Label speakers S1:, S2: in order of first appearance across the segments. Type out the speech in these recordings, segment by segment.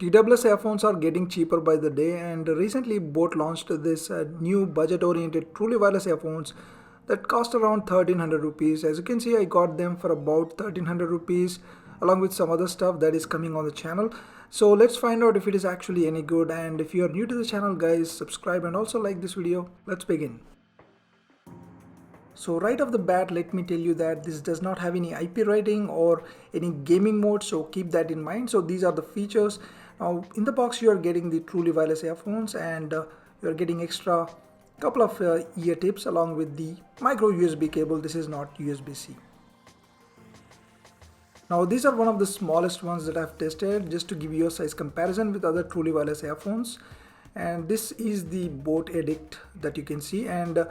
S1: TWS earphones are getting cheaper by the day, and recently Boat launched this new budget-oriented truly wireless earphones that cost around 1300 rupees. As you can see, I got them for about 1300 rupees along with some other stuff that is coming on the channel. So let's find out if it is actually any good, and if you are new to the channel guys, subscribe and also like this video. Let's begin. So right off the bat, let me tell you that this does not have any IP rating or any gaming mode, so keep that in mind. So these are the features. Now in the box you are getting the truly wireless earphones, and you are getting extra couple of ear tips along with the micro USB cable. This is not USB-C. Now these are one of the smallest ones that I've tested just to give you a size comparison with other truly wireless earphones. And this is the Boat Edict that you can see, and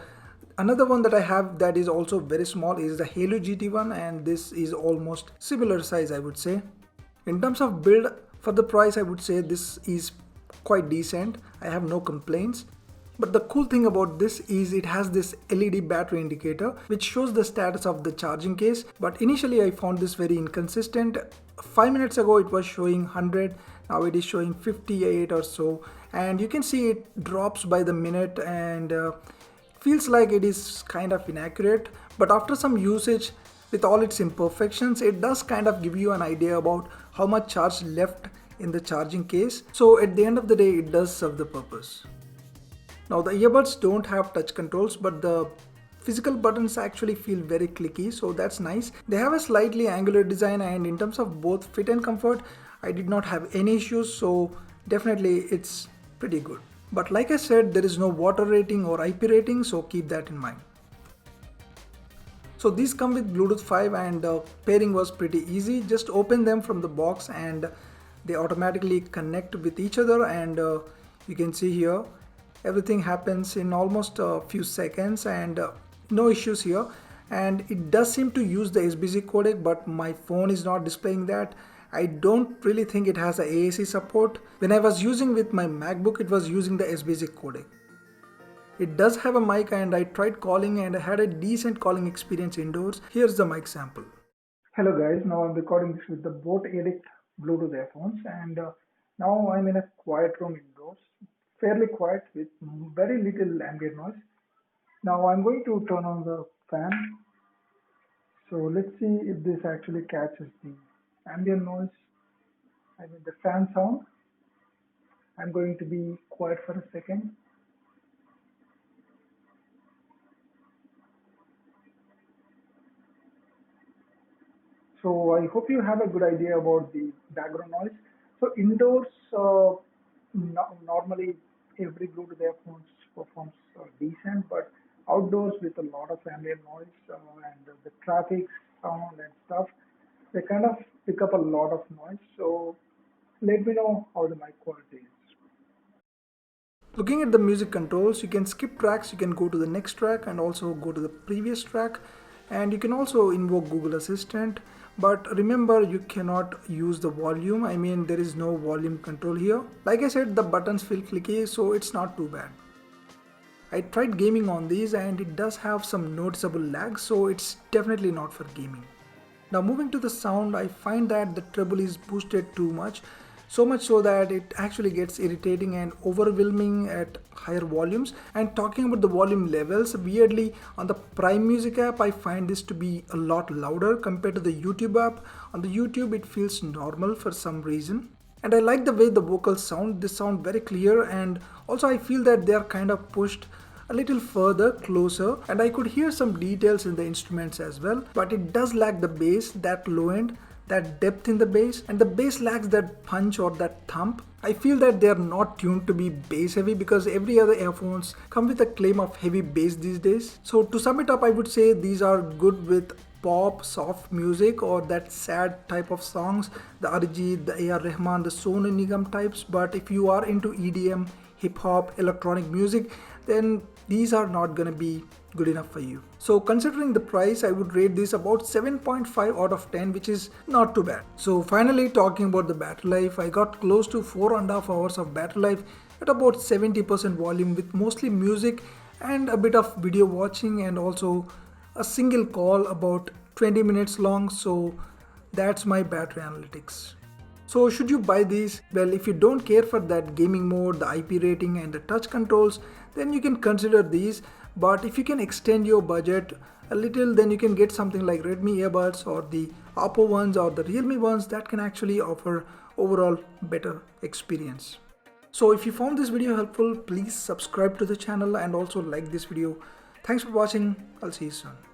S1: another one that I have that is also very small is the Halo GT one, and this is almost similar size, I would say. In terms of build, for the price I would say this is quite decent. I have no complaints. But the cool thing about this is it has this LED battery indicator which shows the status of the charging case. But initially I found this very inconsistent. 5 minutes ago it was showing 100, now it is showing 58 or so. And you can see it drops by the minute, and feels like it is kind of inaccurate. But after some usage with all its imperfections, it does kind of give you an idea about how much charge left in the charging case. So at the end of the day it does serve the purpose. Now the earbuds don't have touch controls, but the physical buttons actually feel very clicky, so that's nice. They have a slightly angular design, and in terms of both fit and comfort, I did not have any issues, so definitely it's pretty good. But like I said, there is no water rating or IP rating, so keep that in mind. So these come with Bluetooth 5, and pairing was pretty easy. Just open them from the box and they automatically connect with each other, and you can see here everything happens in almost a few seconds, and no issues here. And it does seem to use the SBC codec, but my phone is not displaying that. I don't really think it has a AAC support. When I was using with my MacBook, it was using the SBC codec. It does have a mic, and I tried calling and I had a decent calling experience indoors. Here's the mic sample. Hello guys, now I'm recording this with the Boat Edict Bluetooth earphones, and now I'm in a quiet room indoors, fairly quiet with very little ambient noise. Now I'm going to turn on the fan. So let's see if this actually catches the ambient noise, I mean the fan sound. I'm going to be quiet for a second. So I hope you have a good idea about the background noise. So indoors, normally every Bluetooth earphones performs decent, but outdoors with a lot of ambient noise and the traffic sound and stuff, they kind of pick up a lot of noise. So let me know how the mic quality is. Looking at the music controls, you can skip tracks, you can go to the next track and also go to the previous track, and you can also invoke Google Assistant. But remember, you cannot use the volume. I mean, there is no volume control here. Like I said, the buttons feel clicky, so it's not too bad. I tried gaming on these and it does have some noticeable lag, so it's definitely not for gaming. Now moving to the sound, I find that the treble is boosted too much. So much so that it actually gets irritating and overwhelming at higher volumes. And talking about the volume levels, weirdly on the Prime Music app I find this to be a lot louder compared to the YouTube app. On the YouTube it feels normal for some reason. And I like the way the vocals sound. They sound very clear, and also I feel that they are kind of pushed a little further closer, and I could hear some details in the instruments as well, but it does lack the bass, that low end, that depth in the bass, and the bass lacks that punch or that thump. I feel that they are not tuned to be bass heavy because every other earphones come with a claim of heavy bass these days. So to sum it up, I would say these are good with pop, soft music, or that sad type of songs, the Arijit, the A.R. Rahman, the Sonu Nigam types. But if you are into EDM, hip hop, electronic music, then these are not gonna be good enough for you. So considering the price, I would rate this about 7.5 out of 10, which is not too bad. So finally, talking about the battery life, I got close to 4.5 hours of battery life at about 70% volume with mostly music and a bit of video watching, and also a single call about 20 minutes long. So that's my battery analytics.
S2: So should you buy these? Well, if you don't care for that gaming mode, the IP rating and the touch controls, then you can consider these. But if you can extend your budget a little, then you can get something like Redmi earbuds or the Oppo ones or the Realme ones that can actually offer overall better experience. So if you found this video helpful, please subscribe to the channel and also like this video. Thanks for watching. I'll see you soon.